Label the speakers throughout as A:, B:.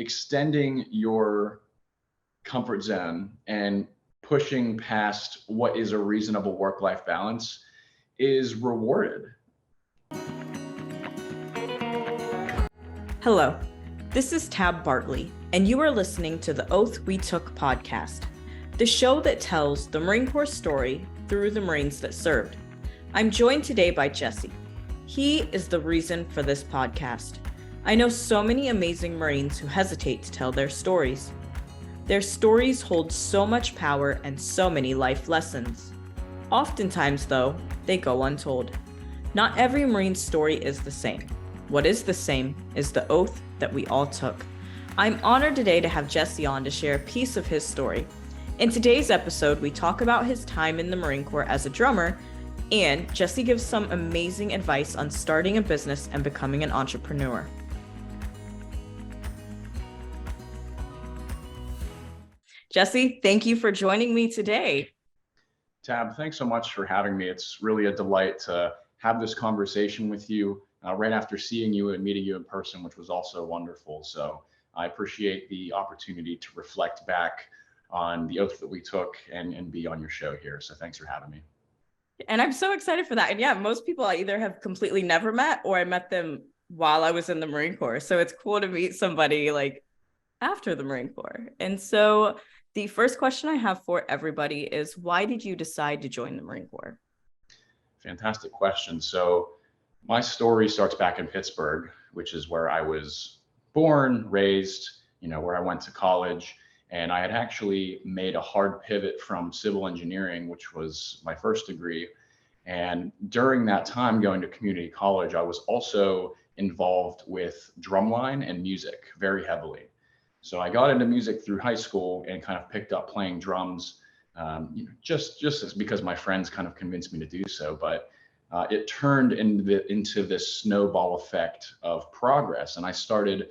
A: extending your comfort zone and pushing past what is a reasonable work-life balance is rewarded.
B: Hello, this is Tab Bartley, and you are listening to the Oath We Took podcast, the show that tells the Marine Corps story through the Marines that served. I'm joined today by Jesse. He is the reason for this podcast. I know so many amazing Marines who hesitate to tell their stories. Their stories hold so much power and so many life lessons. Oftentimes, though, they go untold. Not every Marine's story is the same. What is the same is the oath that we all took. I'm honored today to have Jesse on to share a piece of his story. In today's episode, we talk about his time in the Marine Corps as a drummer, and Jesse gives some amazing advice on starting a business and becoming an entrepreneur. Jesse, thank you for joining me today.
A: Tab, thanks so much for having me. It's really a delight to have this conversation with you right after seeing you and meeting you in person, which was also wonderful. So I appreciate the opportunity to reflect back on the oath that we took and be on your show here. So thanks for having me.
B: And I'm so excited for that. And yeah, most people I either have completely never met or I met them while I was in the Marine Corps. So it's cool to meet somebody like after the Marine Corps. And so the first question I have for everybody is, why did you decide to join the Marine Corps?
A: Fantastic question. So my story starts back in Pittsburgh, which is where I was born, raised, where I went to college. And I had actually made a hard pivot from civil engineering, which was my first degree. And during that time going to community college, I was also involved with drumline and music very heavily. So I got into music through high school and kind of picked up playing drums, just as because my friends kind of convinced me to do so. But it turned into this snowball effect of progress. And I started,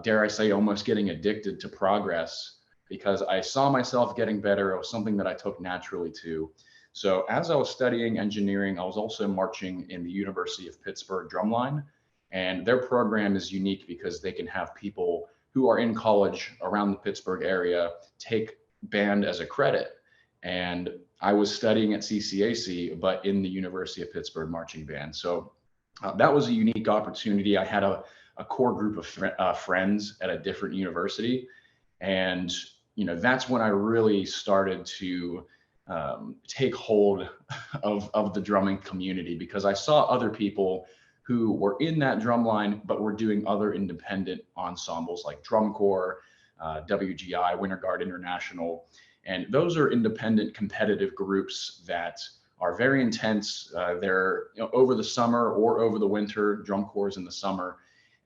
A: dare I say, almost getting addicted to progress because I saw myself getting better. It was something that I took naturally to. So as I was studying engineering, I was also marching in the University of Pittsburgh drumline. And their program is unique because they can have people who are in college around the Pittsburgh area take band as a credit. And I was studying at CCAC, but in the University of Pittsburgh marching band. So that was a unique opportunity. I had a core group of friends at a different university. And, that's when I really started to take hold of the drumming community, because I saw other people who were in that drum line, but were doing other independent ensembles like Drum Corps, WGI, Winter Guard International. And those are independent competitive groups that are very intense. They're over the summer or over the winter, Drum Corps in the summer.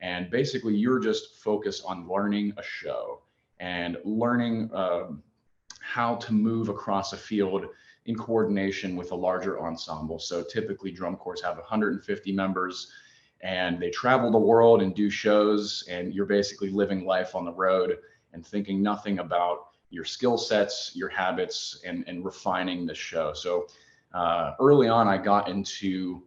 A: And basically you're just focused on learning a show and learning how to move across a field in coordination with a larger ensemble. So typically Drum Corps have 150 members and they travel the world and do shows, and you're basically living life on the road and thinking nothing about your skill sets, your habits, and refining the show. So early on, I got into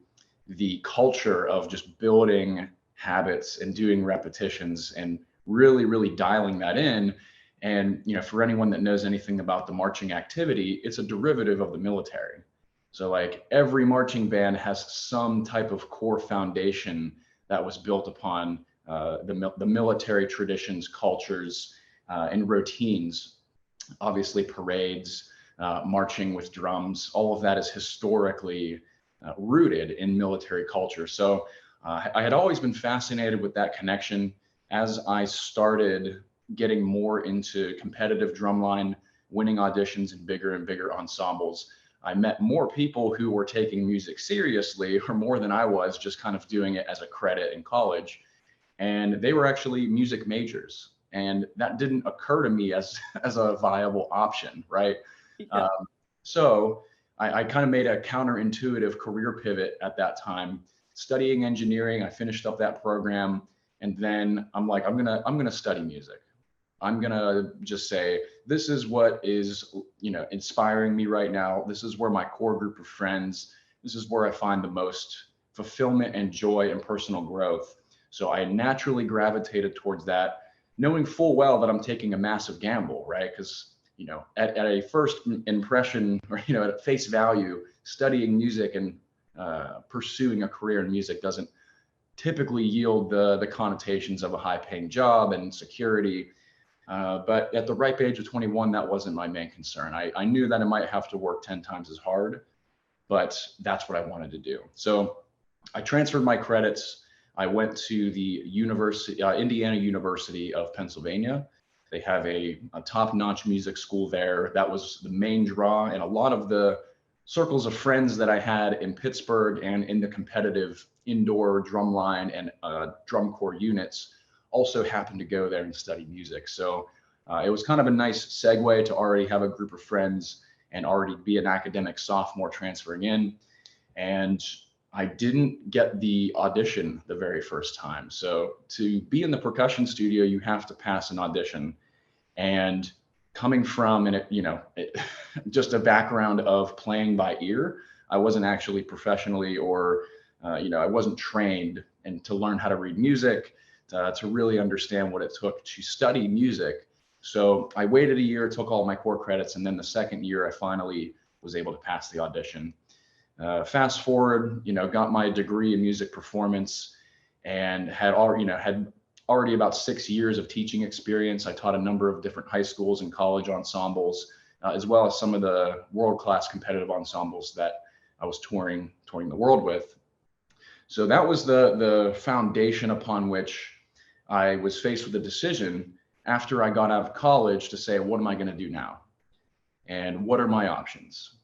A: the culture of just building habits and doing repetitions and really, really dialing that in. And, for anyone that knows anything about the marching activity, it's a derivative of the military. So like every marching band has some type of core foundation that was built upon the military traditions, cultures, and routines. Obviously parades, marching with drums, all of that is historically rooted in military culture. So I had always been fascinated with that connection. As I started getting more into competitive drumline, winning auditions in bigger and bigger ensembles, I met more people who were taking music seriously, or more than I was, just kind of doing it as a credit in college. And they were actually music majors. And that didn't occur to me as a viable option, right? Yeah. So I kind of made a counterintuitive career pivot at that time, studying engineering. I finished up that program, and then I'm like, I'm gonna study music. I'm gonna just say, this is what is, inspiring me right now. This is where my core group of friends, this is where I find the most fulfillment and joy and personal growth. So I naturally gravitated towards that. knowing full well that I'm taking a massive gamble, right? Because, at a first impression, or, at face value, studying music and pursuing a career in music doesn't typically yield the connotations of a high paying job and security. But at the ripe age of 21, that wasn't my main concern. I knew that I might have to work 10 times as hard, but that's what I wanted to do. So I transferred my credits. I went to the Indiana University of Pennsylvania. They have a top-notch music school there. That was the main draw, and a lot of the circles of friends that I had in Pittsburgh and in the competitive indoor drumline and drum corps units also happened to go there and study music. So it was kind of a nice segue to already have a group of friends and already be an academic sophomore transferring in. And I didn't get the audition the very first time. So to be in the percussion studio, you have to pass an audition. And coming from just a background of playing by ear, I wasn't actually professionally or I wasn't trained and to learn how to read music, to really understand what it took to study music. So I waited a year, took all my core credits, and then the second year I finally was able to pass the audition. Fast forward, got my degree in music performance and had already about 6 years of teaching experience. I taught a number of different high schools and college ensembles, as well as some of the world-class competitive ensembles that I was touring the world with. So that was the foundation upon which I was faced with a decision after I got out of college to say, what am I going to do now? And what are my options?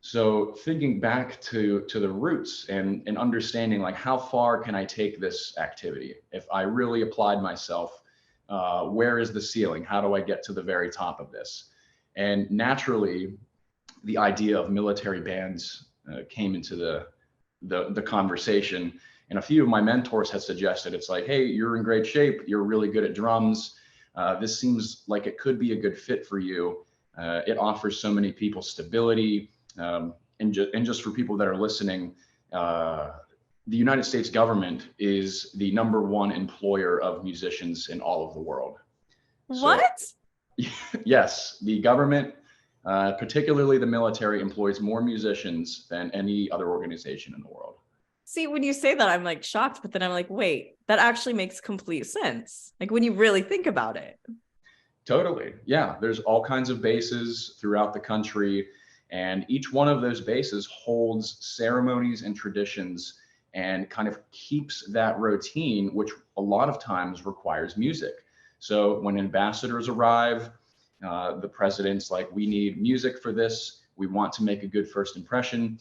A: So thinking back to the roots and understanding like how far can I take this activity? If I really applied myself, where is the ceiling? How do I get to the very top of this? And naturally, the idea of military bands came into the conversation. And a few of my mentors had suggested, it's like, hey, you're in great shape. You're really good at drums. This seems like it could be a good fit for you. It offers so many people stability. And just for people that are listening, the United States government is the #1 employer of musicians in all of the world.
B: What?
A: So, yes, the government, particularly the military, employs more musicians than any other organization in the world.
B: See, when you say that, I'm like shocked, but then I'm like, wait, that actually makes complete sense. Like when you really think about it.
A: Totally. Yeah. There's all kinds of bases throughout the country, and each one of those bases holds ceremonies and traditions and kind of keeps that routine, which a lot of times requires music. So when ambassadors arrive, the president's like, we need music for this. We want to make a good first impression.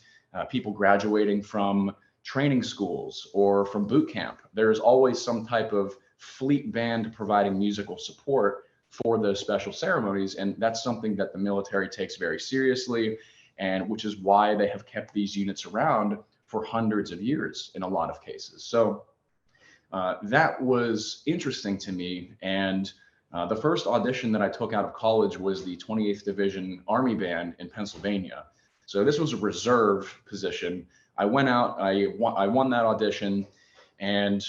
A: People graduating from training schools or from boot camp, there's always some type of fleet band providing musical support for those special ceremonies. And that's something that the military takes very seriously, and which is why they have kept these units around for hundreds of years in a lot of cases. So that was interesting to me. And the first audition that I took out of college was the 28th Division Army Band in Pennsylvania. So this was a reserve position. I went out, I won that audition, and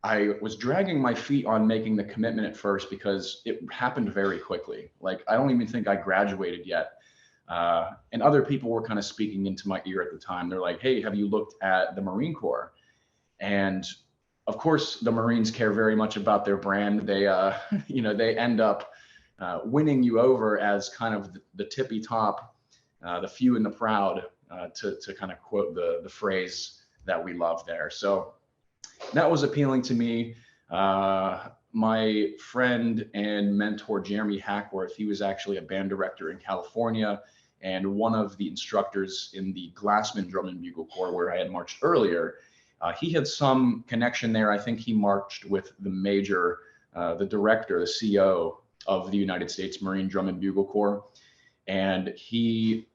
A: I was dragging my feet on making the commitment at first because it happened very quickly. Like, I don't even think I graduated yet. And other people were kind of speaking into my ear at the time. They're like, hey, have you looked at the Marine Corps? And of course, the Marines care very much about their brand. They, they end up winning you over as kind of the tippy top, the few and the proud, to kind of quote the phrase that we love there. So that was appealing to me. My friend and mentor, Jeremy Hackworth, he was actually a band director in California and one of the instructors in the Glassman Drum and Bugle Corps where I had marched earlier. He had some connection there. I think he marched with the major, the director, the CO of the United States Marine Drum and Bugle Corps. And he,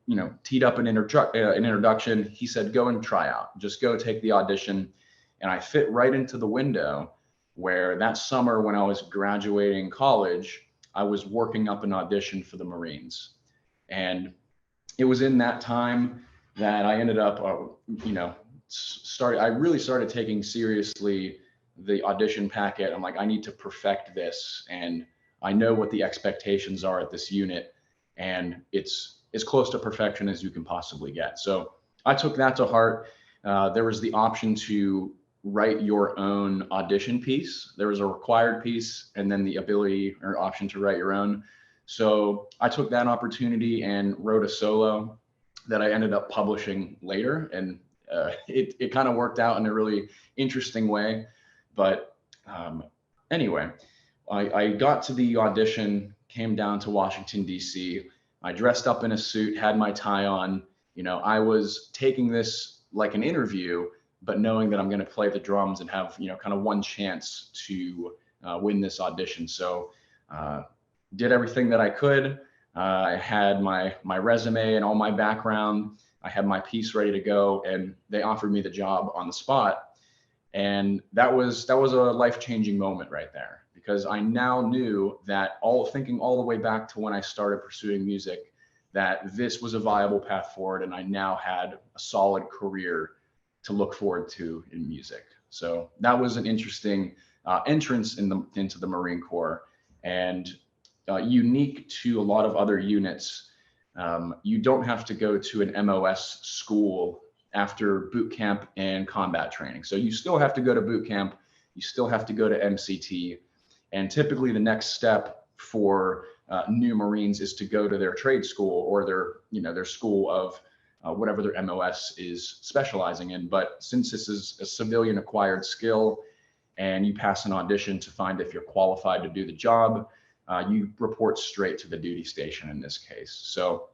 A: teed up an introduction. He said, go and try out, just go take the audition. And I fit right into the window where that summer when I was graduating college, I was working up an audition for the Marines. And it was in that time that I ended up, I really started taking seriously the audition packet. I'm like, I need to perfect this, and I know what the expectations are at this unit, and it's as close to perfection as you can possibly get. So I took that to heart. There was the option to write your own audition piece. There was a required piece, and then the ability or option to write your own. So I took that opportunity and wrote a solo that I ended up publishing later. And it kind of worked out in a really interesting way. But anyway, I got to the audition, came down to Washington, D.C. I dressed up in a suit, had my tie on. I was taking this like an interview, but knowing that I'm going to play the drums and have, kind of one chance to win this audition. So did everything that I could. I had my resume and all my background. I had my piece ready to go, and they offered me the job on the spot. And that was a life-changing moment right there, because I now knew that thinking all the way back to when I started pursuing music, that this was a viable path forward, and I now had a solid career to look forward to in music. So that was an interesting entrance into the Marine Corps, and unique to a lot of other units. You don't have to go to an MOS school after boot camp and combat training. So you still have to go to boot camp, you still have to go to MCT, and typically the next step for new Marines is to go to their trade school or their school of whatever their MOS is specializing in. But since this is a civilian acquired skill and you pass an audition to find if you're qualified to do the job, you report straight to the duty station in this case. So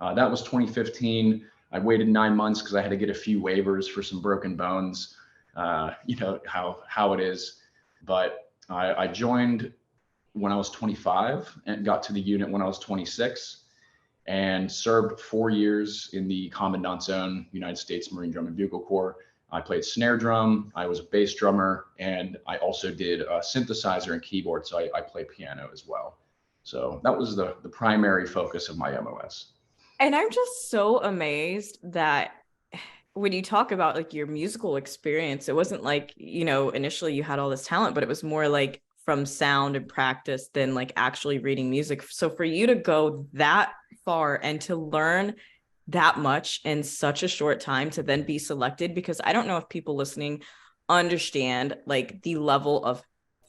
A: that was 2015. I waited 9 months because I had to get a few waivers for some broken bones. How it is. But I joined when I was 25 and got to the unit when I was 26, and served 4 years in the Commandant Zone, United States Marine Drum and Bugle Corps. I played snare drum, I was a bass drummer, and I also did a synthesizer and keyboard, so I play piano as well. So that was the primary focus of my MOS.
B: And I'm just so amazed that when you talk about like your musical experience, it wasn't like, initially you had all this talent, but it was more like from sound and practice than like actually reading music. So for you to go that far and to learn that much in such a short time to then be selected, because I don't know if people listening understand like the level of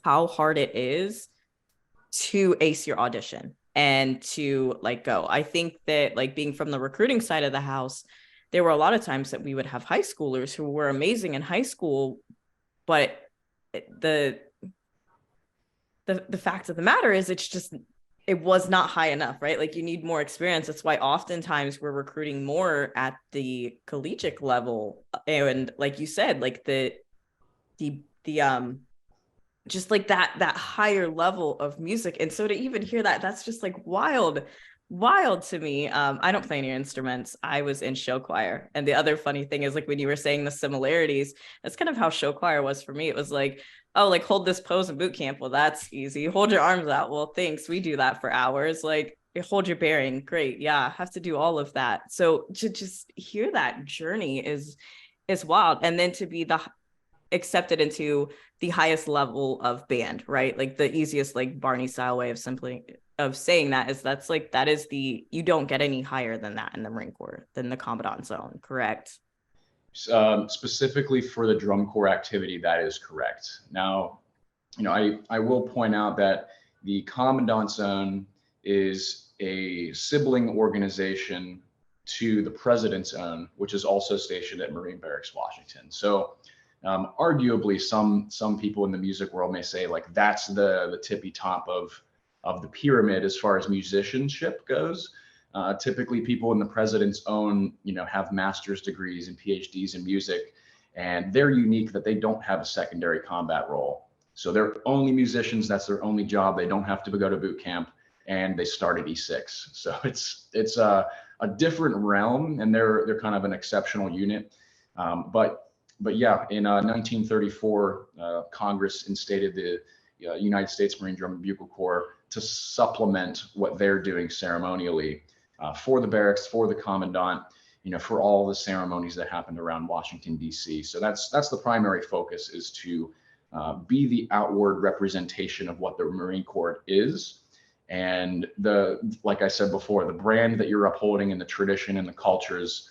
B: how hard it is to ace your audition and to like go. I think that like being from the recruiting side of the house, there were a lot of times that we would have high schoolers who were amazing in high school, but the fact of the matter is it was not high enough, right? Like you need more experience. That's why oftentimes we're recruiting more at the collegiate level. And like you said, like the just like that higher level of music. And so to even hear that, that's just like wild to me. I don't play any instruments. I was in show choir. And the other funny thing is like when you were saying the similarities, that's kind of how show choir was for me. It was like, oh, like hold this pose in boot camp. Well, that's easy. Hold your arms out. Well, thanks. We do that for hours. Like hold your bearing. Great. Yeah. Have to do all of that. So to just hear that journey is wild. And then to be accepted into the highest level of band, right? Like the easiest, like Barney style way of saying that is that is you don't get any higher than that in the Marine Corps than the Commandant Zone, correct?
A: Specifically for the drum corps activity, that is correct. Now, I will point out that the Commandant Zone is a sibling organization to the President's Zone, which is also stationed at Marine Barracks, Washington. So arguably some people in the music world may say like that's the tippy top of the pyramid as far as musicianship goes. Typically people in the President's Own, have master's degrees and PhDs in music, and they're unique that they don't have a secondary combat role. So they're only musicians. That's their only job. They don't have to go to boot camp, and they start at E6. So it's a different realm, and they're kind of an exceptional unit. But yeah, in 1934, Congress instated the United States Marine Drum and Bugle Corps to supplement what they're doing ceremonially for the barracks, for the commandant, for all the ceremonies that happened around Washington, D.C. So that's the primary focus, is to be the outward representation of what the Marine Corps is. And like I said before, the brand that you're upholding and the tradition and the cultures,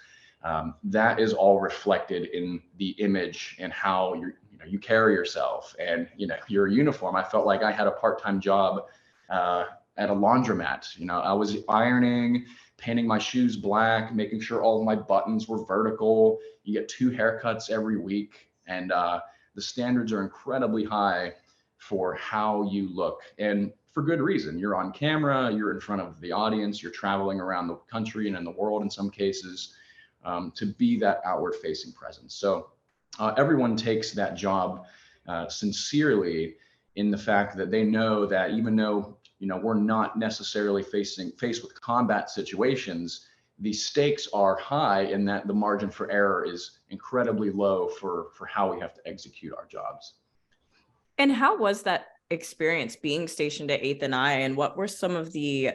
A: that is all reflected in the image and how you carry yourself and your uniform. I felt like I had a part-time job at a laundromat. I was ironing, painting my shoes black, making sure all of my buttons were vertical. You get 2 haircuts every week, and the standards are incredibly high for how you look, and for good reason. You're on camera, you're in front of the audience, you're traveling around the country and in the world in some cases, to be that outward facing presence. So everyone takes that job sincerely, in the fact that they know that even though we're not necessarily faced with combat situations, the stakes are high, and that the margin for error is incredibly low for how we have to execute our jobs.
B: And how was that experience being stationed at 8th and I, and what were some of the,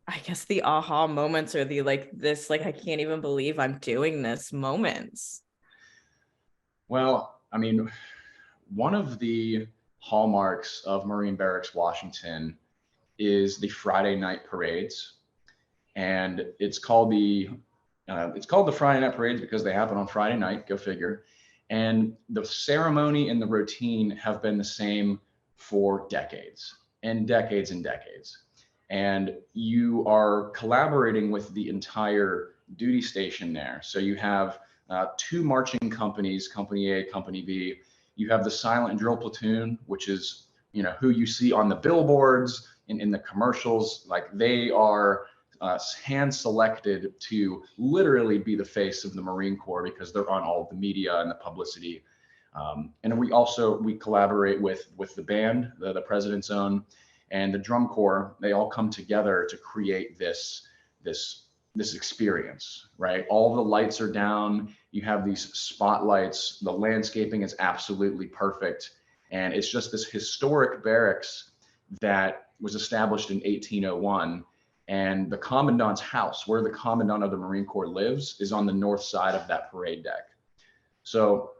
B: I guess, the aha moments, or the I can't even believe I'm doing this moments?
A: Well, I mean, one of the hallmarks of Marine Barracks, Washington, is the Friday night parades. And it's called the Friday night parades because they happen on Friday night, go figure. And the ceremony and the routine have been the same for decades and decades and decades. And you are collaborating with the entire duty station there. So you have 2 marching companies, Company A, Company B. You have the silent drill platoon, which is, who you see on the billboards, in the commercials. Like, they are hand selected to literally be the face of the Marine Corps because they're on all of the media and the publicity. And we collaborate with the band, the President's Own, and the drum corps. They all come together to create this experience, right? All the lights are down. You have these spotlights. The landscaping is absolutely perfect. And it's just this historic barracks that was established in 1801. And the commandant's house, where the commandant of the Marine Corps lives, is on the north side of that parade deck. So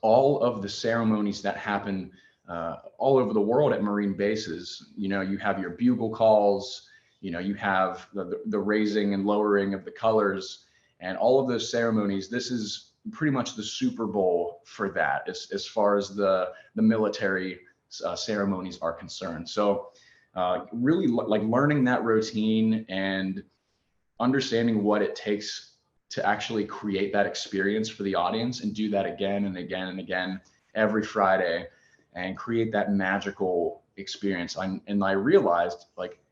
A: all of the ceremonies that happen all over the world at Marine bases, you have your bugle calls, you have the raising and lowering of the colors, and all of those ceremonies. This is pretty much the Super Bowl for that, as far as the military ceremonies are concerned. So really learning that routine and understanding what it takes to actually create that experience for the audience, and do that again and again and again every Friday, and create that magical experience. And I realized,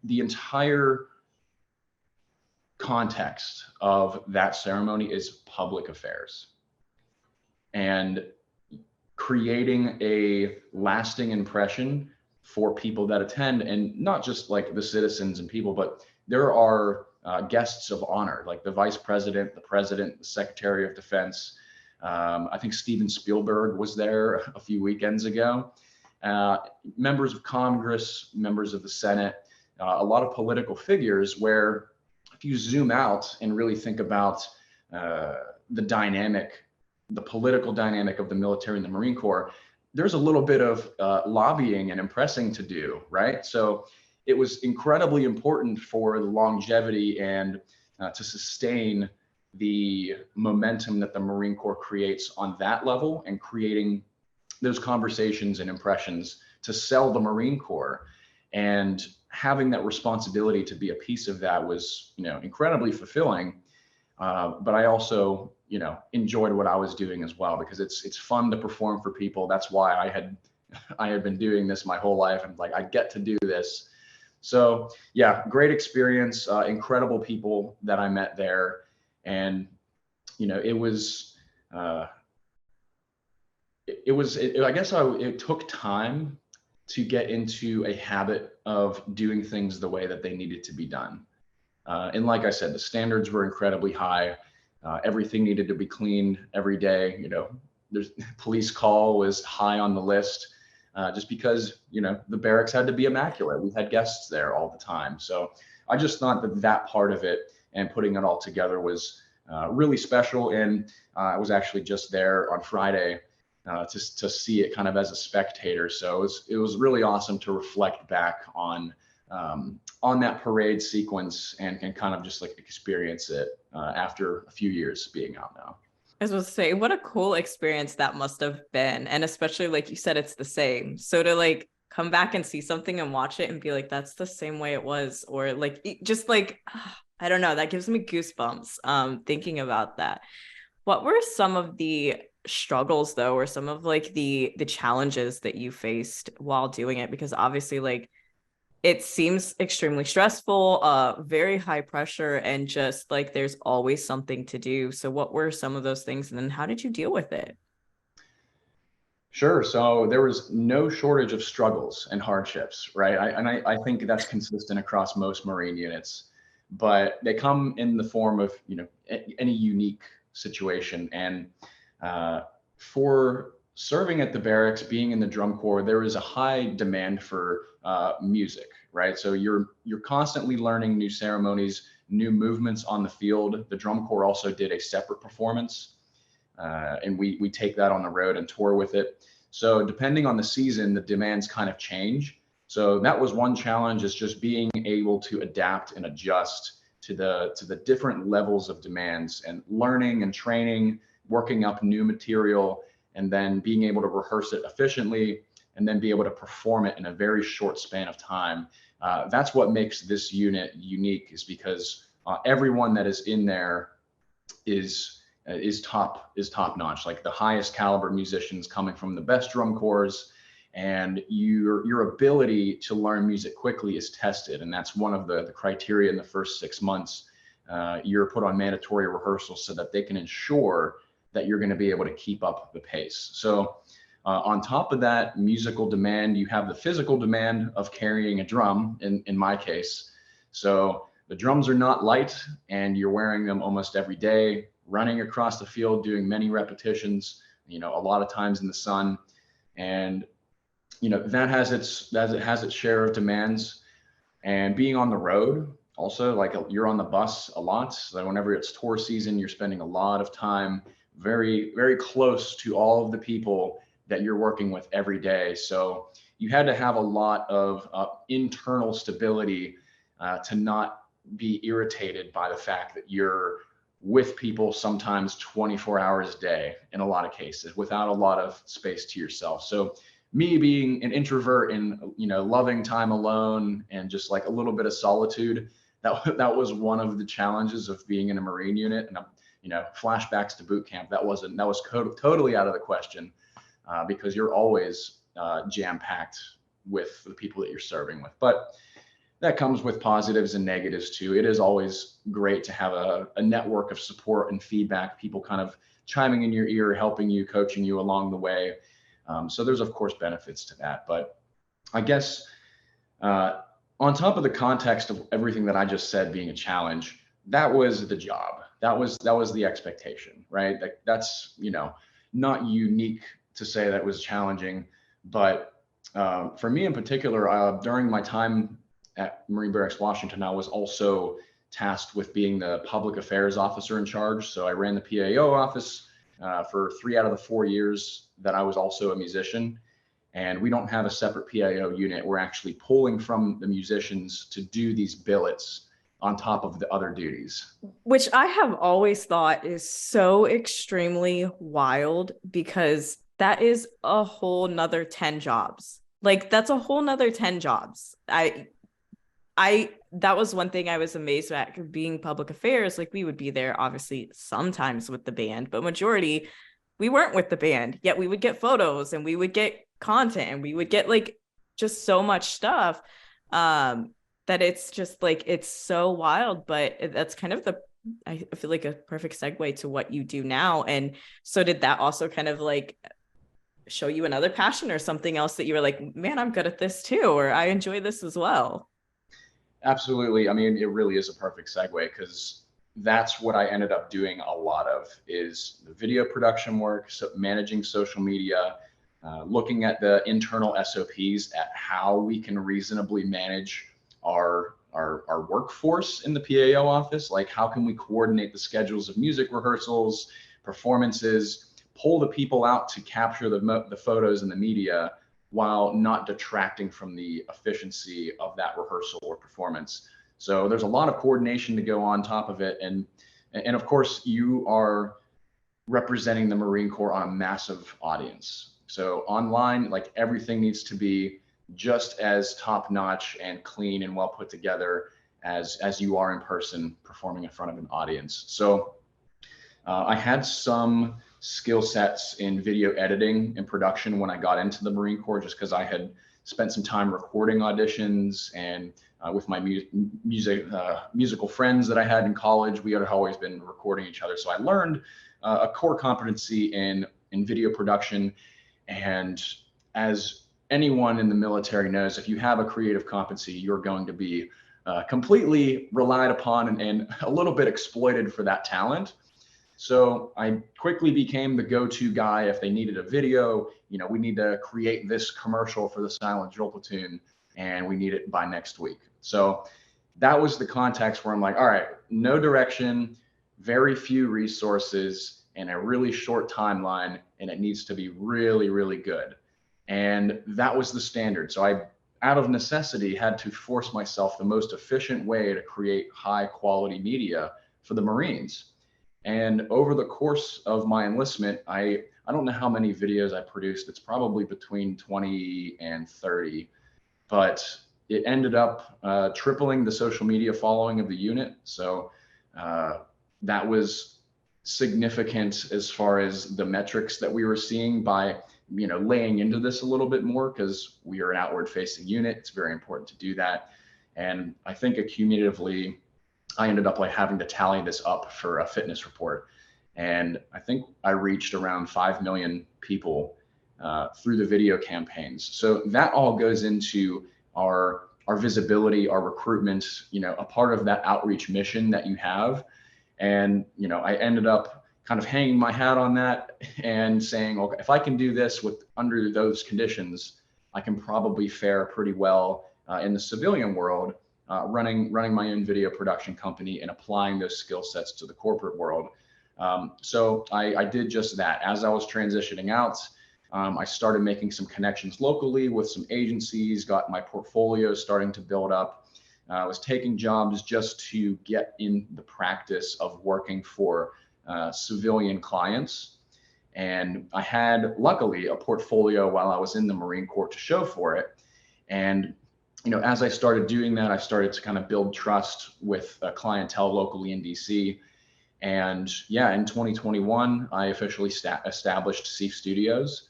A: the entire context of that ceremony is public affairs, and creating a lasting impression for people that attend, and not just the citizens and people, but there are guests of honor, like the Vice President, the President, the Secretary of Defense. I think Steven Spielberg was there a few weekends ago. Members of Congress, members of the Senate, a lot of political figures, where if you zoom out and really think about the political dynamic of the military and the Marine Corps, there's a little bit of lobbying and impressing to do, right? So it was incredibly important for the longevity and to sustain the momentum that the Marine Corps creates on that level, and creating those conversations and impressions to sell the Marine Corps. And having that responsibility to be a piece of that was, incredibly fulfilling. But I also, enjoyed what I was doing as well, because it's fun to perform for people. That's why I had been doing this my whole life, and I get to do this. So yeah, great experience, incredible people that I met there. And, it took time to get into a habit of doing things the way that they needed to be done. And like I said, the standards were incredibly high. Everything needed to be cleaned every day. There's police call was high on the list, just because, the barracks had to be immaculate. We had guests there all the time. So I just thought that part of it and putting it all together was really special. And I was actually just there on Friday to see it kind of as a spectator. So it was really awesome to reflect back on that parade sequence and kind of just like experience it after a few years being out now.
B: I was going to say, what a cool experience that must have been. And especially like you said, it's the same. So to like come back and see something and watch it and be like, that's the same way it was. Or like, just like, I don't know, that gives me goosebumps thinking about that. What were some of the struggles though, or some of like the challenges that you faced while doing it? Because obviously like it seems extremely stressful, very high pressure, and just like there's always something to do. So what were some of those things, and then how did you deal with it?
A: Sure. So there was no shortage of struggles and hardships, right? I think that's consistent across most Marine units, but they come in the form of, any unique situation. And for serving at the barracks, being in the drum corps, there is a high demand for music, right? So you're constantly learning new ceremonies, new movements on the field. The drum corps also did a separate performance, and we take that on the road and tour with it. So depending on the season, the demands kind of change. So that was one challenge, is just being able to adapt and adjust to the different levels of demands, and learning and training, working up new material, and then being able to rehearse it efficiently, and then be able to perform it in a very short span of time. That's what makes this unit unique, is because everyone that is in there is top notch, like the highest caliber musicians coming from the best drum corps, and your ability to learn music quickly is tested, and that's one of the criteria in the first 6 months. You're put on mandatory rehearsals so that they can ensure that you're going to be able to keep up the pace. So on top of that musical demand, you have the physical demand of carrying a drum, in my case. So the drums are not light, and you're wearing them almost every day, running across the field, doing many repetitions, a lot of times in the sun. And, that has its share of demands. And being on the road also, like you're on the bus a lot. So whenever it's tour season, you're spending a lot of time very, very close to all of the people that you're working with every day. So you had to have a lot of internal stability to not be irritated by the fact that you're with people sometimes 24 hours a day, in a lot of cases, without a lot of space to yourself. So me being an introvert and, loving time alone and just like a little bit of solitude, that was one of the challenges of being in a Marine unit. And, flashbacks to boot camp, that was totally out of the question, because you're always jam-packed with the people that you're serving with. But that comes with positives and negatives too. It is always great to have a network of support and feedback, people kind of chiming in your ear, helping you, coaching you along the way. So there's of course benefits to that. But I guess on top of the context of everything that I just said being a challenge, that was the job. That was the expectation, right? That's not unique to say that was challenging, but for me in particular, during my time at Marine Barracks Washington, I was also tasked with being the public affairs officer in charge. So I ran the PAO office for 3 out of the 4 years that I was also a musician. And we don't have a separate PAO unit. We're actually pulling from the musicians to do these billets on top of the other duties.
B: Which I have always thought is so extremely wild, because that is a whole nother 10 jobs. Like that's a whole nother 10 jobs. That was one thing I was amazed at being public affairs. Like we would be there obviously sometimes with the band, but majority we weren't with the band, yet we would get photos and we would get content and we would get like just so much stuff that it's just like, it's so wild. But that's kind of I feel like a perfect segue to what you do now. And so did that also kind of like show you another passion or something else that you were like, man, I'm good at this too, or I enjoy this as well?
A: Absolutely. I mean, it really is a perfect segue, because that's what I ended up doing a lot of, is the video production work, so managing social media, looking at the internal SOPs at how we can reasonably manage our workforce in the PAO office. Like how can we coordinate the schedules of music rehearsals, performances, pull the people out to capture the photos and the media while not detracting from the efficiency of that rehearsal or performance. So there's a lot of coordination to go on top of it. And of course, you are representing the Marine Corps on a massive audience. So online, like everything needs to be just as top notch and clean and well put together as you are in person performing in front of an audience. So I had some skill sets in video editing and production when I got into the Marine Corps, just because I had spent some time recording auditions, and with my musical friends that I had in college, we had always been recording each other. So I learned a core competency in video production. And as anyone in the military knows, if you have a creative competency, you're going to be completely relied upon and a little bit exploited for that talent. So I quickly became the go-to guy if they needed a video. We need to create this commercial for the Silent Drill Platoon, and we need it by next week. So that was the context where I'm like, all right, no direction, very few resources, and a really short timeline, and it needs to be really, really good. And that was the standard. So I, out of necessity, had to force myself the most efficient way to create high quality media for the Marines. And over the course of my enlistment, I don't know how many videos I produced. It's probably between 20 and 30, but it ended up tripling the social media following of the unit. So that was significant as far as the metrics that we were seeing by laying into this a little bit more, because we are an outward facing unit. It's very important to do that. And I think accumulatively, I ended up having to tally this up for a fitness report. And I think I reached around 5 million people through the video campaigns. So that all goes into our visibility, our recruitment, a part of that outreach mission that you have. And, I ended up kind of hanging my hat on that and saying, okay, if I can do this under those conditions, I can probably fare pretty well in the civilian world, running my own video production company and applying those skill sets to the corporate world. So I did just that. As I was transitioning out, I started making some connections locally with some agencies, got my portfolio starting to build up. I was taking jobs just to get in the practice of working for civilian clients. And I had, luckily, a portfolio while I was in the Marine Corps to show for it. And as I started doing that, I started to kind of build trust with a clientele locally in DC. And yeah, in 2021, I officially established Sieff Studios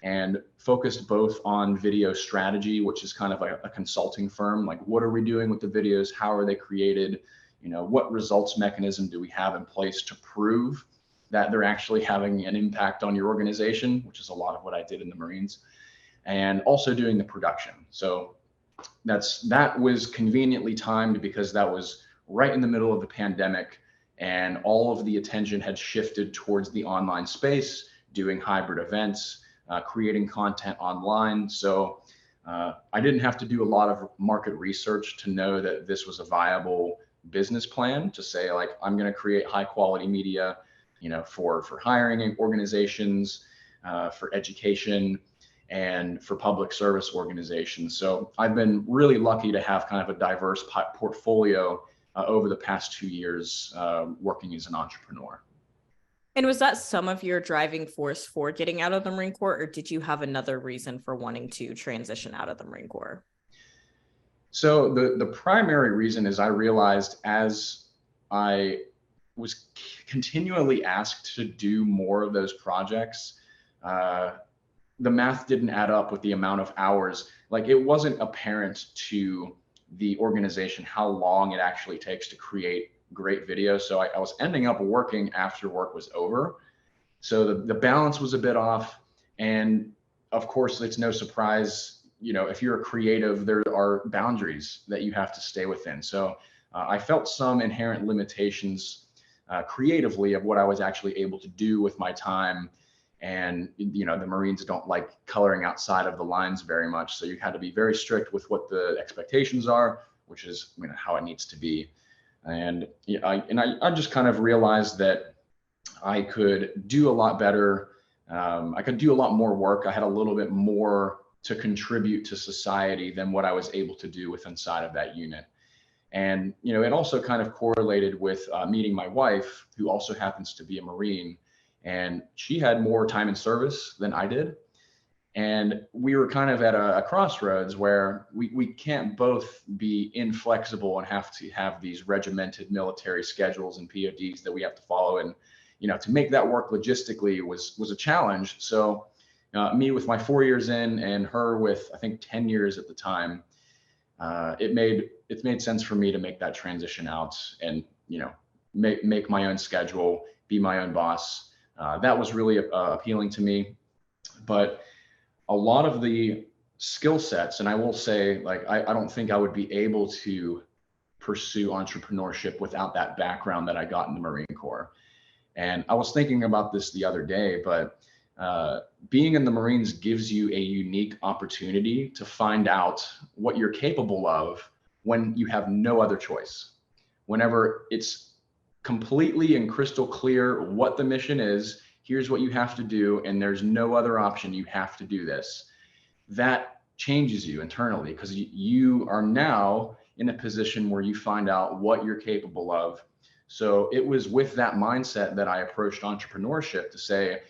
A: and focused both on video strategy, which is kind of a consulting firm. Like, what are we doing with the videos? How are they created? What results mechanism do we have in place to prove that they're actually having an impact on your organization, which is a lot of what I did in the Marines, and also doing the production. So that was conveniently timed because that was right in the middle of the pandemic, and all of the attention had shifted towards the online space, doing hybrid events, creating content online. So I didn't have to do a lot of market research to know that this was a viable business plan to say, like, I'm going to create high quality media, for hiring organizations, for education, and for public service organizations. So I've been really lucky to have kind of a diverse portfolio over the past 2 years working as an entrepreneur.
B: And was that some of your driving force for getting out of the Marine Corps, or did you have another reason for wanting to transition out of the Marine Corps?
A: So the primary reason is I realized, as I was continually asked to do more of those projects, the math didn't add up with the amount of hours. Like, it wasn't apparent to the organization how long it actually takes to create great videos. So I was ending up working after work was over. So the balance was a bit off. And of course, it's no surprise, if you're a creative, there are boundaries that you have to stay within. So I felt some inherent limitations creatively of what I was actually able to do with my time. And, the Marines don't like coloring outside of the lines very much. So you had to be very strict with what the expectations are, which is, how it needs to be. And I just kind of realized that I could do a lot better I could do a lot more work. I had a little bit more to contribute to society than what I was able to do with inside of that unit. And, it also kind of correlated with meeting my wife, who also happens to be a Marine, and she had more time in service than I did. And we were kind of at a crossroads where we can't both be inflexible and have to have these regimented military schedules and PODs that we have to follow. And, to make that work logistically was a challenge. So me with my 4 years in and her with, I think, 10 years at the time, it made sense for me to make that transition out and, make my own schedule, be my own boss. That was really appealing to me. But a lot of the skill sets, and I will say, like, I don't think I would be able to pursue entrepreneurship without that background that I got in the Marine Corps. And I was thinking about this the other day, but being in the Marines gives you a unique opportunity to find out what you're capable of when you have no other choice. Whenever it's completely and crystal clear what the mission is, here's what you have to do, and there's no other option, you have to do this. That changes you internally because you are now in a position where you find out what you're capable of. So it was with that mindset that I approached entrepreneurship to say,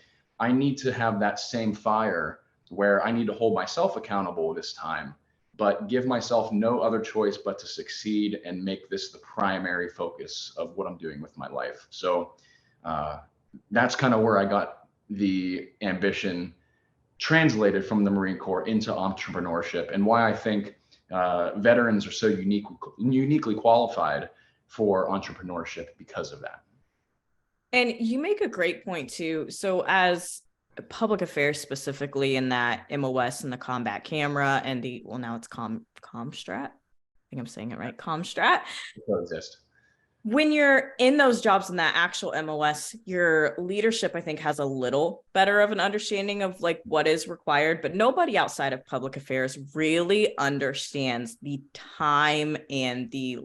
A: I need to have that same fire where I need to hold myself accountable this time, but give myself no other choice but to succeed and make this the primary focus of what I'm doing with my life. So that's kind of where I got the ambition translated from the Marine Corps into entrepreneurship, and why I think veterans are so uniquely qualified for entrepreneurship because of that.
B: And you make a great point too. So as public affairs, specifically in that MOS and the combat camera and now it's Comstrat. I think I'm saying it right. Comstrat.
A: It does exist.
B: When you're in those jobs in that actual MOS, your leadership, I think, has a little better of an understanding of like what is required, but nobody outside of public affairs really understands the time and the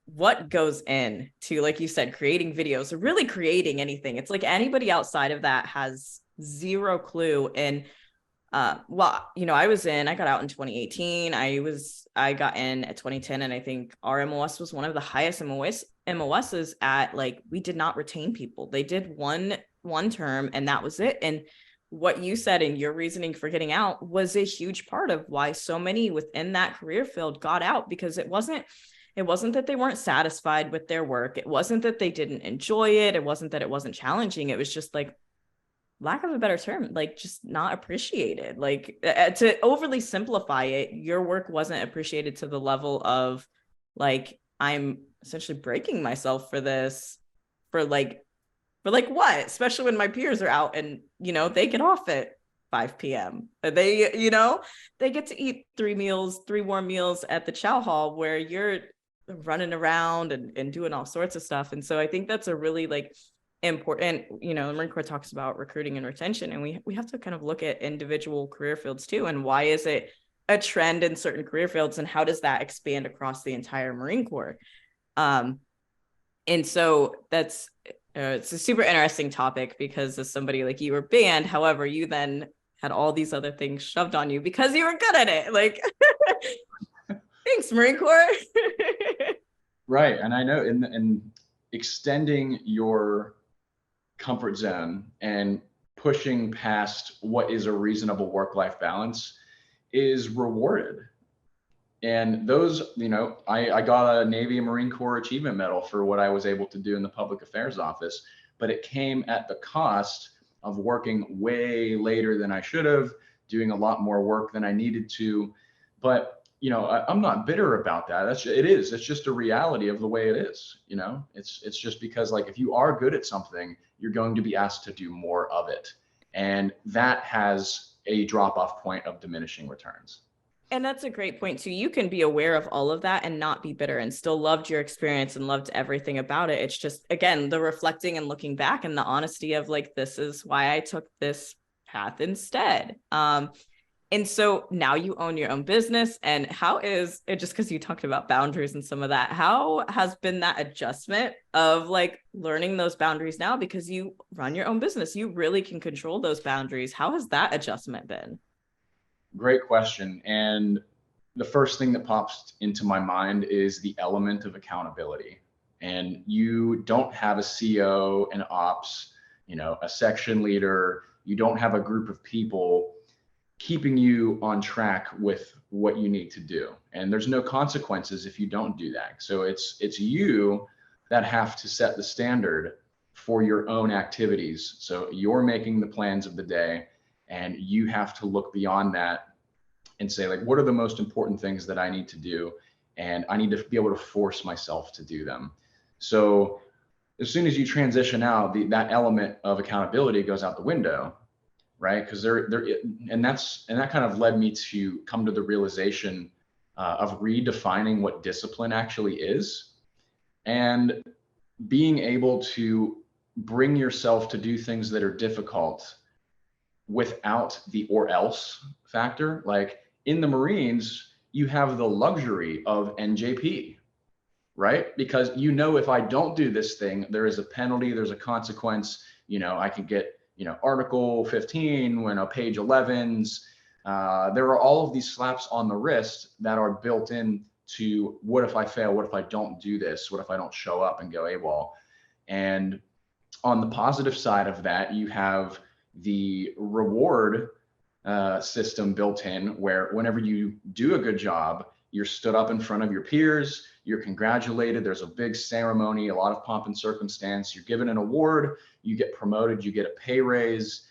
B: what goes in to, like you said, creating videos or really creating anything. It's like anybody outside of that has zero clue. And I got out in 2018. I got in at 2010, and I think our MOS was one of the highest MOSs at, like, we did not retain people. They did one term and that was it. And what you said and your reasoning for getting out was a huge part of why so many within that career field got out, because it wasn't that they weren't satisfied with their work. It wasn't that they didn't enjoy it. It wasn't that it wasn't challenging. It was just like, lack of a better term, like just not appreciated. Like to overly simplify it, your work wasn't appreciated to the level of like, I'm essentially breaking myself for this, for what? Especially when my peers are out and, they get off at 5 p.m. They get to eat three more meals at the chow hall where you're running around and doing all sorts of stuff. And so I think that's a really important, the Marine Corps talks about recruiting and retention, and we have to kind of look at individual career fields too. And why is it a trend in certain career fields, and how does that expand across the entire Marine Corps? And so that's, it's a super interesting topic, because as somebody like, you were banned, however, you then had all these other things shoved on you because you were good at it. Like, thanks, Marine Corps.
A: Right. And I know in extending your comfort zone and pushing past what is a reasonable work-life balance is rewarded. And those, I got a Navy and Marine Corps Achievement Medal for what I was able to do in the public affairs office, but it came at the cost of working way later than I should have, doing a lot more work than I needed to. But I'm not bitter about that. It's just a reality of the way it is. It's just because, like, if you are good at something, you're going to be asked to do more of it. And that has a drop-off point of diminishing returns.
B: And that's a great point too. You can be aware of all of that and not be bitter and still loved your experience and loved everything about it. It's just, again, the reflecting and looking back and the honesty of like, this is why I took this path instead. And so now you own your own business. And how is it, just because you talked about boundaries and some of that, how has been that adjustment of like learning those boundaries now? Because you run your own business, you really can control those boundaries. How has that adjustment been?
A: Great question. And the first thing that pops into my mind is the element of accountability. And you don't have a CO, an ops, a section leader. You don't have a group of people keeping you on track with what you need to do. And there's no consequences if you don't do that. So it's you that have to set the standard for your own activities. So you're making the plans of the day, and you have to look beyond that and say, like, what are the most important things that I need to do? And I need to be able to force myself to do them. So as soon as you transition out, that element of accountability goes out the window, right? Because that kind of led me to come to the realization of redefining what discipline actually is, and being able to bring yourself to do things that are difficult without the or else factor. Like in the Marines, you have the luxury of NJP, right? Because if I don't do this thing, there is a penalty, there's a consequence. I could get Article 15, page 11s. There are all of these slaps on the wrist that are built in to what if I fail? What if I don't do this? What if I don't show up and go AWOL? And on the positive side of that, you have the reward system built in, where whenever you do a good job, you're stood up in front of your peers, you're congratulated, there's a big ceremony, a lot of pomp and circumstance, you're given an award, you get promoted, you get a pay raise.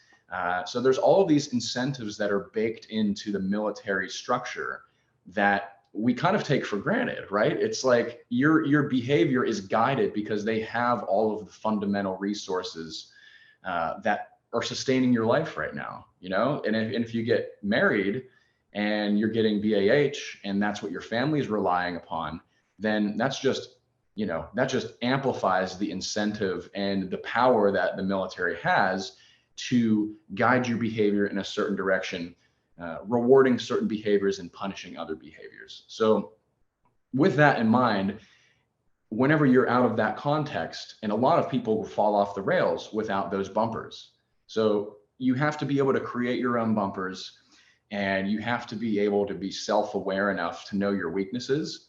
A: So there's all these incentives that are baked into the military structure that we kind of take for granted, right? It's like your behavior is guided because they have all of the fundamental resources that are sustaining your life right now, and if you get married and you're getting BAH and that's what your family is relying upon, then that just amplifies the incentive and the power that the military has to guide your behavior in a certain direction, rewarding certain behaviors and punishing other behaviors. So with that in mind, whenever you're out of that context, and a lot of people will fall off the rails without those bumpers. So you have to be able to create your own bumpers, and you have to be able to be self-aware enough to know your weaknesses.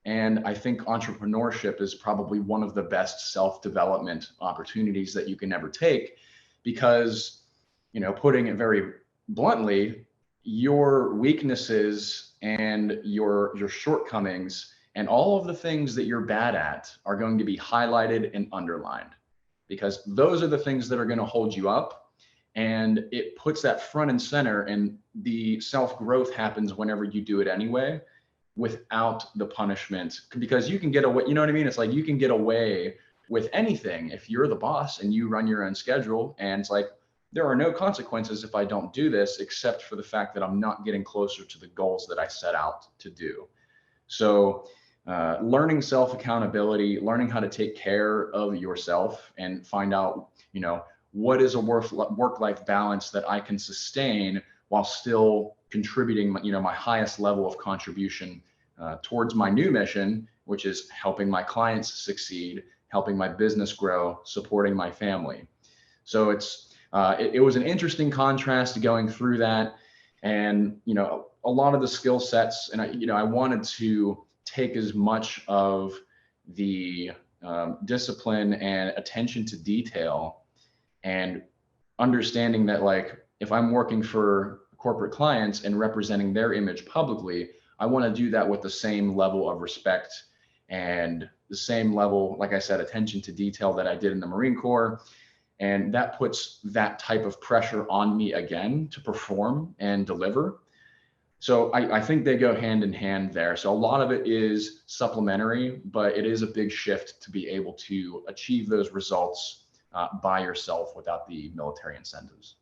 A: And I think entrepreneurship is probably one of the best self-development opportunities that you can ever take, because, putting it very bluntly, your weaknesses and your shortcomings and all of the things that you're bad at are going to be highlighted and underlined, because those are the things that are going to hold you up. And it puts that front and center, and the self-growth happens whenever you do it anyway, without the punishment, because you can get away, It's like you can get away with anything if you're the boss and you run your own schedule. And it's like, there are no consequences if I don't do this, except for the fact that I'm not getting closer to the goals that I set out to do. So learning self-accountability, learning how to take care of yourself and find out, what is a work-life balance that I can sustain while still contributing, my highest level of contribution towards my new mission, which is helping my clients succeed, helping my business grow, supporting my family. So it was an interesting contrast going through that. And, a lot of the skill sets, and I wanted to take as much of the discipline and attention to detail, and understanding that, like, if I'm working for corporate clients and representing their image publicly, I want to do that with the same level of respect and the same level, like I said, attention to detail that I did in the Marine Corps. And that puts that type of pressure on me again to perform and deliver. So I think they go hand in hand there. So a lot of it is supplementary, but it is a big shift to be able to achieve those results by yourself without the military incentives.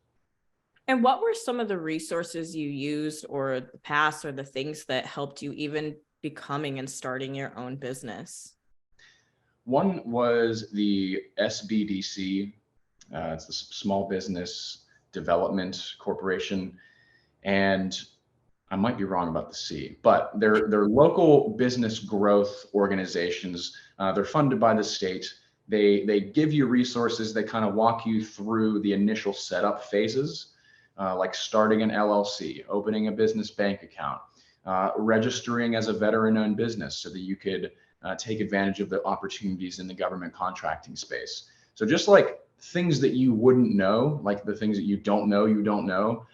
B: And what were some of the resources you used, or the past, or the things that helped you even becoming and starting your own business?
A: One was the SBDC. It's the Small Business Development Corporation. and I might be wrong about the C, but they're local business growth organizations. They're funded by the state. They give you resources. They kind of walk you through the initial setup phases, like starting an LLC, opening a business bank account, registering as a veteran-owned business so that you could take advantage of the opportunities in the government contracting space. So just like things that you wouldn't know, like the things that you don't know,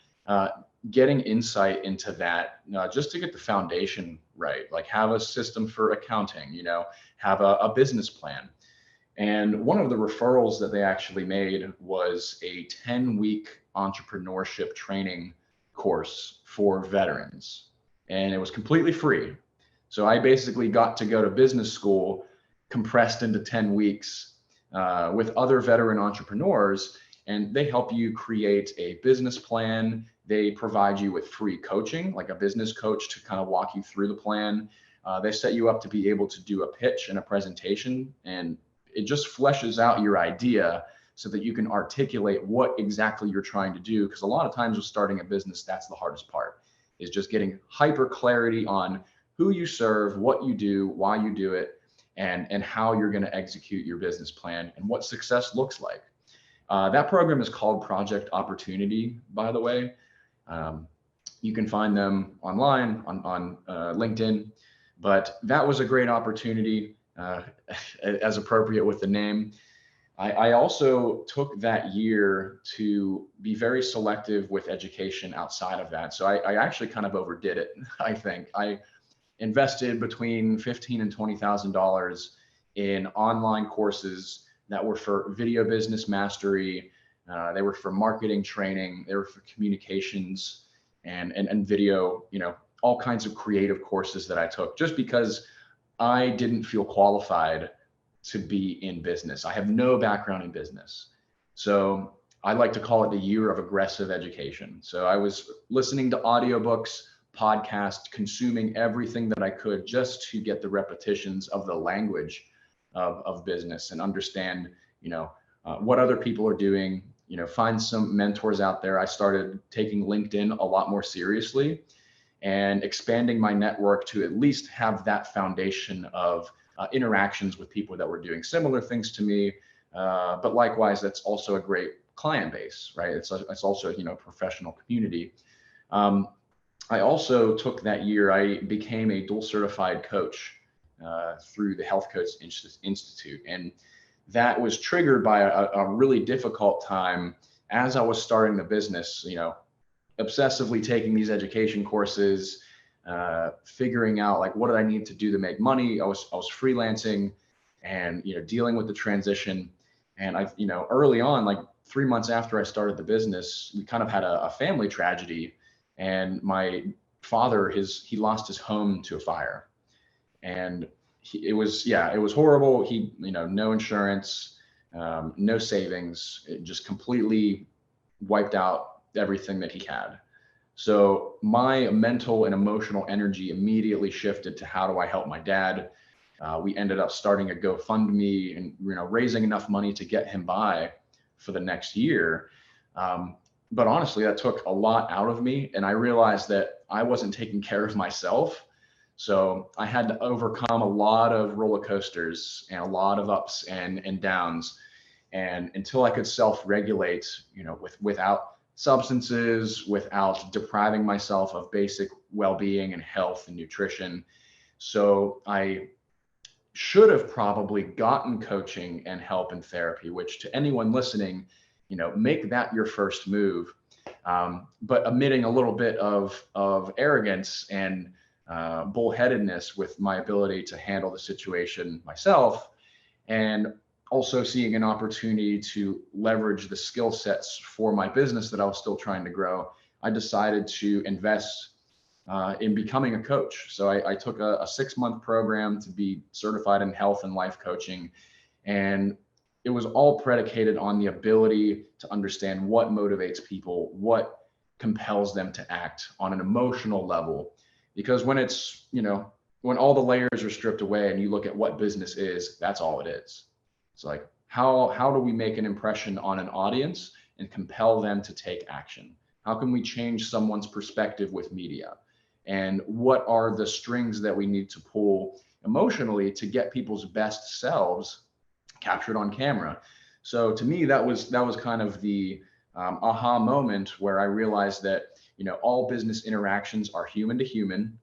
A: getting insight into that, just to get the foundation right, like have a system for accounting, have a business plan. And one of the referrals that they actually made was a 10-week entrepreneurship training course for veterans. And it was completely free. So I basically got to go to business school compressed into 10 weeks with other veteran entrepreneurs, and they help you create a business plan. They provide you with free coaching, like a business coach to kind of walk you through the plan. They set you up to be able to do a pitch and a presentation, and it just fleshes out your idea so that you can articulate what exactly you're trying to do. Because a lot of times with starting a business, that's the hardest part, is just getting hyper clarity on who you serve, what you do, why you do it, and how you're going to execute your business plan and what success looks like. That program is called Project Opportunity, by the way. You can find them online on LinkedIn, but that was a great opportunity, as appropriate with the name. I also took that year to be very selective with education outside of that. So I actually kind of overdid it. I think I invested between $15,000 and $20,000 in online courses that were for video business mastery. They were for marketing training. They were for communications and video, all kinds of creative courses that I took just because I didn't feel qualified to be in business. I have no background in business. So I like to call it the year of aggressive education. So I was listening to audiobooks, podcasts, consuming everything that I could just to get the repetitions of the language of business and understand, what other people are doing, find some mentors out there. I started taking LinkedIn a lot more seriously and expanding my network to at least have that foundation of interactions with people that were doing similar things to me. But likewise, that's also a great client base, right? It's also, professional community. I also took that year, I became a dual certified coach through the Health Coach Institute. And that was triggered by a really difficult time as I was starting the business, obsessively taking these education courses, figuring out like, what did I need to do to make money? I was freelancing and, dealing with the transition. And I, early on, like 3 months after I started the business, we kind of had a family tragedy. And my father, he lost his home to a fire, and it was horrible. He, no insurance, no savings, it just completely wiped out everything that he had. So my mental and emotional energy immediately shifted to how do I help my dad? We ended up starting a GoFundMe and, raising enough money to get him by for the next year. But honestly, that took a lot out of me. And I realized that I wasn't taking care of myself. So I had to overcome a lot of roller coasters and a lot of ups and downs. And until I could self-regulate, without substances, without depriving myself of basic well-being and health and nutrition. So I should have probably gotten coaching and help and therapy, which to anyone listening, make that your first move, but omitting a little bit of arrogance and bullheadedness with my ability to handle the situation myself, and also seeing an opportunity to leverage the skill sets for my business that I was still trying to grow. I decided to invest in becoming a coach. So I took a 6-month program to be certified in health and life coaching, and it was all predicated on the ability to understand what motivates people, what compels them to act on an emotional level. Because when it's, when all the layers are stripped away and you look at what business is, that's all it is. It's like, how do we make an impression on an audience and compel them to take action? How can we change someone's perspective with media? And what are the strings that we need to pull emotionally to get people's best selves captured on camera? So to me, that was kind of the aha moment where I realized that all business interactions are human to human,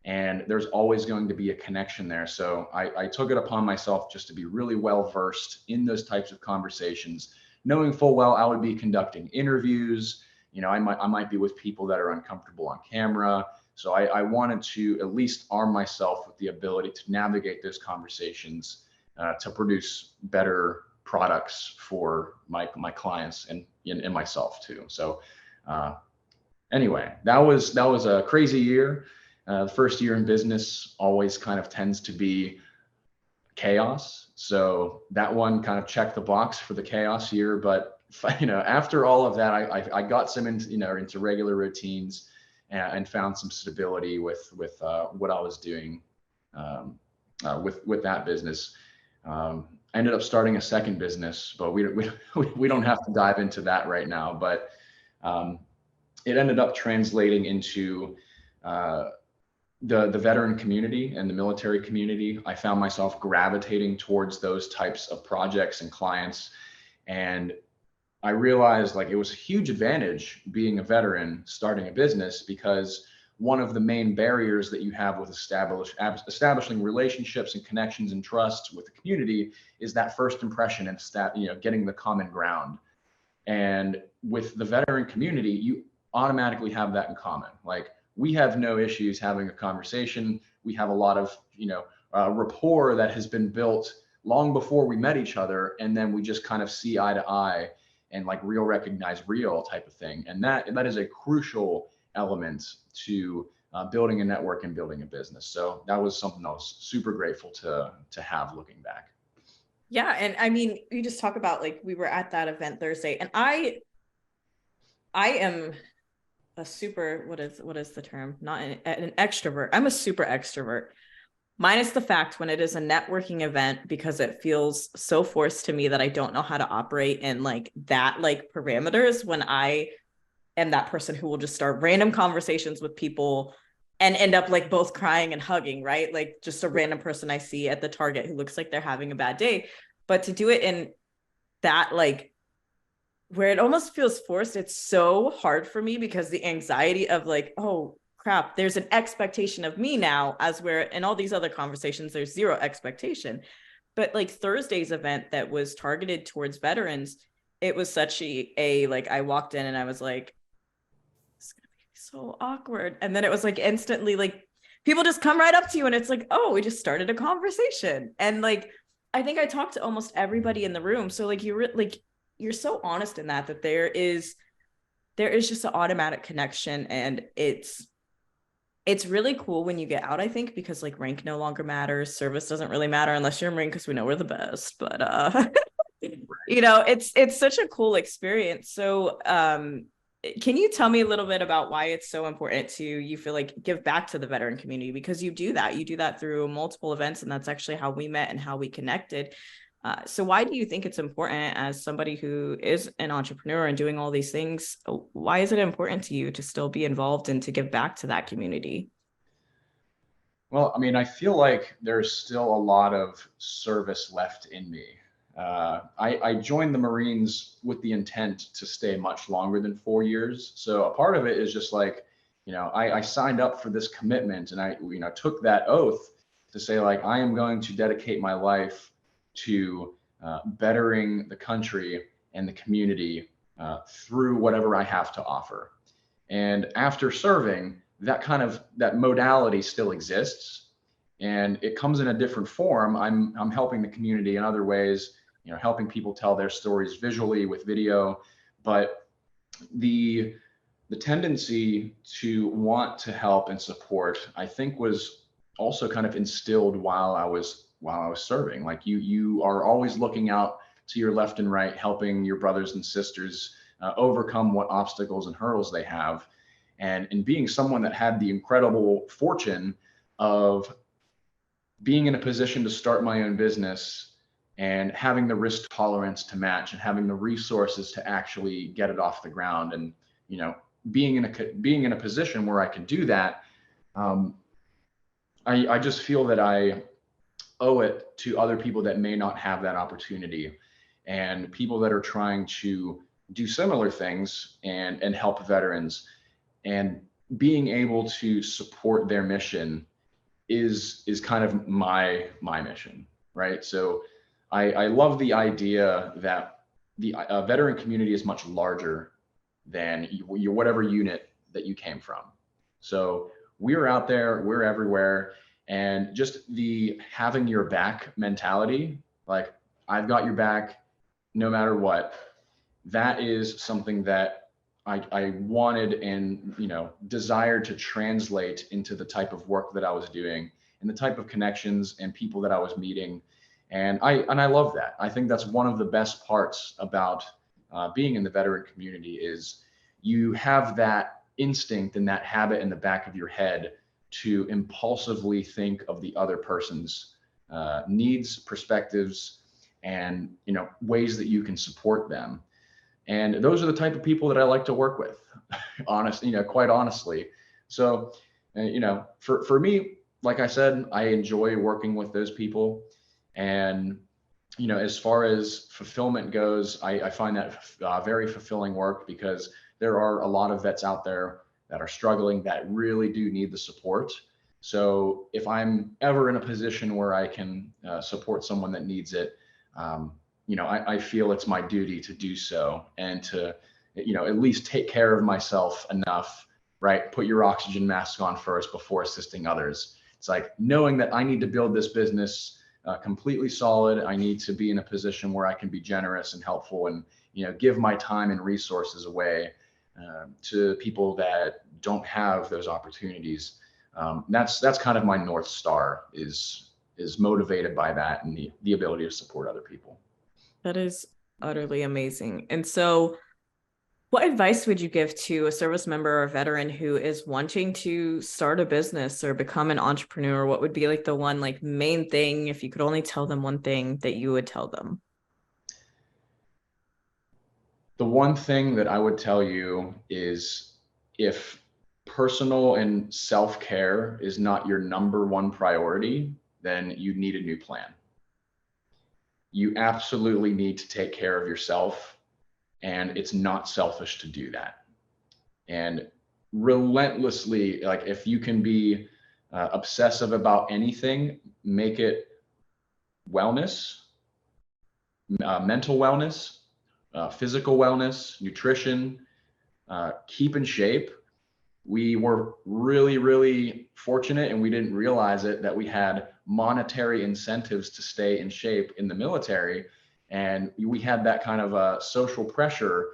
A: and there's always going to be a connection there. So I took it upon myself just to be really well versed in those types of conversations, knowing full well I would be conducting interviews. I might be with people that are uncomfortable on camera. So I wanted to at least arm myself with the ability to navigate those conversations, to produce better products for my clients and myself too. So anyway, that was a crazy year. The first year in business always kind of tends to be chaos. So that one kind of checked the box for the chaos year. But after all of that, I got some into regular routines, and found some stability with what I was doing, with that business. I ended up starting a second business, but we don't have to dive into that right now. But it ended up translating into the veteran community and the military community. I found myself gravitating towards those types of projects and clients. And I realized like it was a huge advantage being a veteran starting a business, because one of the main barriers that you have with establishing relationships and connections and trust with the community is that first impression and getting the common ground. And with the veteran community, you automatically have that in common. Like, we have no issues having a conversation. We have a lot of, rapport that has been built long before we met each other. And then we just kind of see eye to eye and like real recognize real type of thing. And that is a crucial element to building a network and building a business. So that was something I was super grateful to have looking back.
B: Yeah. And I mean, you just talk about like, we were at that event Thursday, and I am a super, what is the term? Not an extrovert. I'm a super extrovert, minus the fact when it is a networking event, because it feels so forced to me that I don't know how to operate in like that, like parameters, when I am that person who will just start random conversations with people and end up like both crying and hugging, right? Like just a random person I see at the Target who looks like they're having a bad day. But to do it in that, like, where it almost feels forced, it's so hard for me, because the anxiety of like, oh crap, there's an expectation of me now, as where in all these other conversations there's zero expectation. But like Thursday's event that was targeted towards veterans, it was such a like, I walked in and I was like, it's gonna be so awkward. And then it was like instantly like people just come right up to you and it's like, oh, we just started a conversation. And like, I think I talked to almost everybody in the room. So like you're so honest in that there is just an automatic connection. And it's really cool when you get out, I think, because like rank no longer matters. Service doesn't really matter unless you're a Marine, because we know we're the best. But it's such a cool experience. So can you tell me a little bit about why it's so important to, you feel like, give back to the veteran community? Because you do that through multiple events, and that's actually how we met and how we connected. So why do you think it's important, as somebody who is an entrepreneur and doing all these things, why is it important to you to still be involved and to give back to that community?
A: Well, I mean, I feel like there's still a lot of service left in me. I joined the Marines with the intent to stay much longer than 4 years. So a part of it is just like, I signed up for this commitment, and I took that oath to say, like, I am going to dedicate my life to bettering the country and the community through whatever I have to offer. And after serving, that modality still exists, and it comes in a different form. I'm helping the community in other ways, helping people tell their stories visually with video. But the tendency to want to help and support, I think, was also kind of instilled while I was serving. Like, you are always looking out to your left and right, helping your brothers and sisters overcome what obstacles and hurdles they have. And in being someone that had the incredible fortune of being in a position to start my own business and having the risk tolerance to match and having the resources to actually get it off the ground, and being in a position where I can do that, I just feel that I owe it to other people that may not have that opportunity, and people that are trying to do similar things and help veterans, and being able to support their mission is kind of my mission, right? So I love the idea that the veteran community is much larger than your whatever unit that you came from. So we're out there, we're everywhere, and just the having your back mentality, like I've got your back no matter what, that is something that I wanted and desired to translate into the type of work that I was doing and the type of connections and people that I was meeting. And I love that. I think that's one of the best parts about being in the veteran community is you have that instinct and that habit in the back of your head to impulsively think of the other person's needs, perspectives, and ways that you can support them. And those are the type of people that I like to work with, quite honestly. So, for me, like I said, I enjoy working with those people. And, as far as fulfillment goes, I find that very fulfilling work, because there are a lot of vets out there that are struggling that really do need the support. So if I'm ever in a position where I can support someone that needs it, I feel it's my duty to do so, and to, at least take care of myself enough, right? Put your oxygen mask on first before assisting others. It's like knowing that I need to build this business completely solid. I need to be in a position where I can be generous and helpful, and, give my time and resources away to people that don't have those opportunities. That's kind of my North Star, is motivated by that, and the ability to support other people.
B: That is utterly amazing. And so what advice would you give to a service member or veteran who is wanting to start a business or become an entrepreneur? What would be like the one main thing, if you could only tell them one thing, that you would tell them?
A: The one thing that I would tell you is, if personal and self-care is not your number one priority, then you need a new plan. You absolutely need to take care of yourself, and it's not selfish to do that. And relentlessly, if you can be obsessive about anything, make it wellness, mental wellness, physical wellness, nutrition, keep in shape. We were really, really fortunate, and we didn't realize it, that we had monetary incentives to stay in shape in the military. And we had that kind of social pressure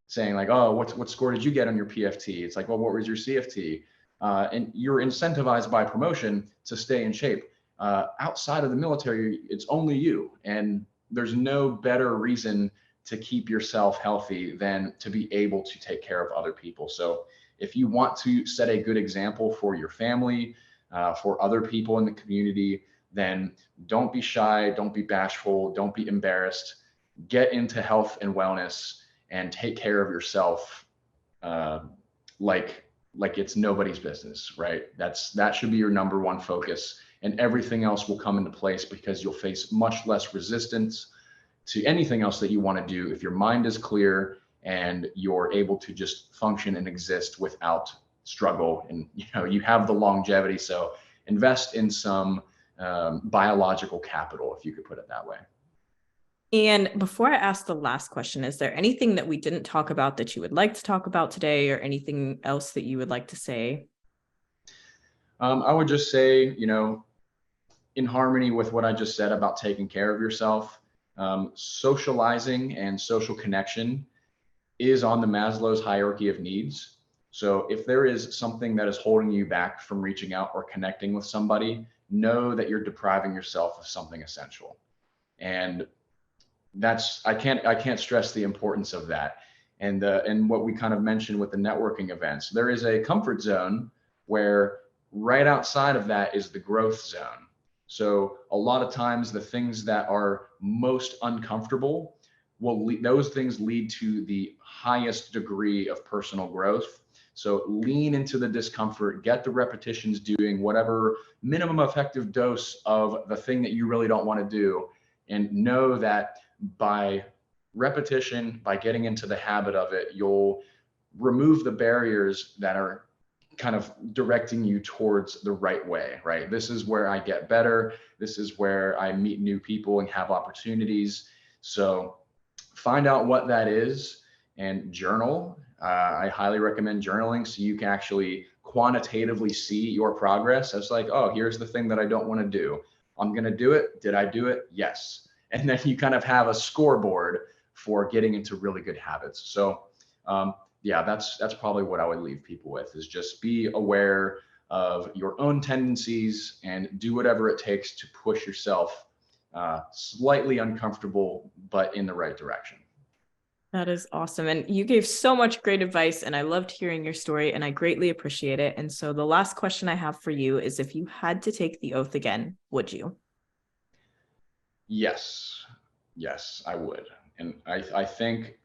A: saying oh, what score did you get on your PFT? It's like, well, what was your CFT? And you're incentivized by promotion to stay in shape. Outside of the military, it's only you. And there's no better reason to keep yourself healthy than to be able to take care of other people. So if you want to set a good example for your family, for other people in the community, then don't be shy, don't be bashful, don't be embarrassed. Get into health and wellness and take care of yourself like it's nobody's business, right? That should be your number one focus, and everything else will come into place, because you'll face much less resistance to anything else that you want to do if your mind is clear and you're able to just function and exist without struggle. And you have the longevity. So invest in some biological capital, if you could put it that way.
B: And before I ask the last question, is there anything that we didn't talk about that you would like to talk about today, or anything else that you would like to say?
A: I would just say, in harmony with what I just said about taking care of yourself, socializing and social connection is on the Maslow's hierarchy of needs. So if there is something that is holding you back from reaching out or connecting with somebody, know that you're depriving yourself of something essential. And I can't stress the importance of that. And what we kind of mentioned with the networking events, there is a comfort zone where right outside of that is the growth zone. So a lot of times the things that are most uncomfortable those things lead to the highest degree of personal growth. So lean into the discomfort, get the repetitions doing whatever minimum effective dose of the thing that you really don't want to do. And know that by repetition, by getting into the habit of it, you'll remove the barriers that are kind of directing you towards the right way, right? This is where I get better. This is where I meet new people and have opportunities. So find out what that is and journal. I highly recommend journaling so you can actually quantitatively see your progress. It's like, oh, here's the thing that I don't want to do. I'm going to do it. Did I do it? Yes. And then you kind of have a scoreboard for getting into really good habits. So yeah, that's probably what I would leave people with, is just be aware of your own tendencies and do whatever it takes to push yourself slightly uncomfortable, but in the right direction.
B: That is awesome. And you gave so much great advice, and I loved hearing your story, and I greatly appreciate it. And so the last question I have for you is, if you had to take the oath again, would you?
A: Yes, I would. And I think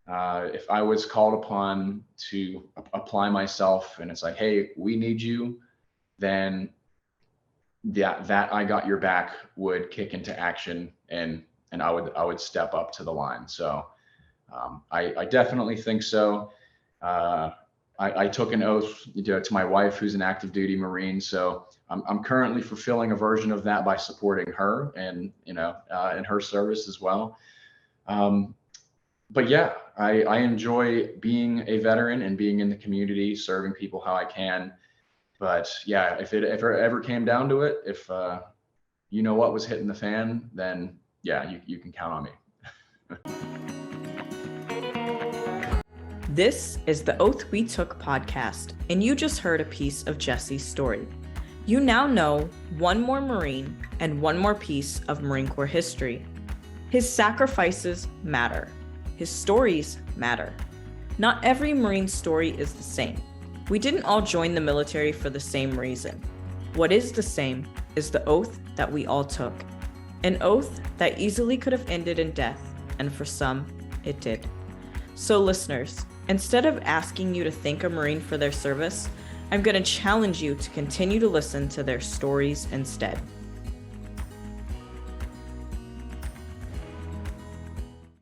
A: if I was called upon to apply myself and it's like, hey, we need you, then that I got your back would kick into action, and I would step up to the line. So I definitely think so. I took an oath to my wife, who's an active duty Marine. So I'm currently fulfilling a version of that by supporting her and, in her service as well. But yeah, I enjoy being a veteran and being in the community, serving people how I can. But yeah, if it ever came down to it, if what was hitting the fan, then yeah, you can count on me.
B: This is the Oath We Took podcast, and you just heard a piece of Jesse's story. You now know one more Marine and one more piece of Marine Corps history. His sacrifices matter. His stories matter. Not every Marine story is the same. We didn't all join the military for the same reason. What is the same is the oath that we all took. An oath that easily could have ended in death, and for some, it did. So listeners, instead of asking you to thank a Marine for their service, I'm going to challenge you to continue to listen to their stories instead.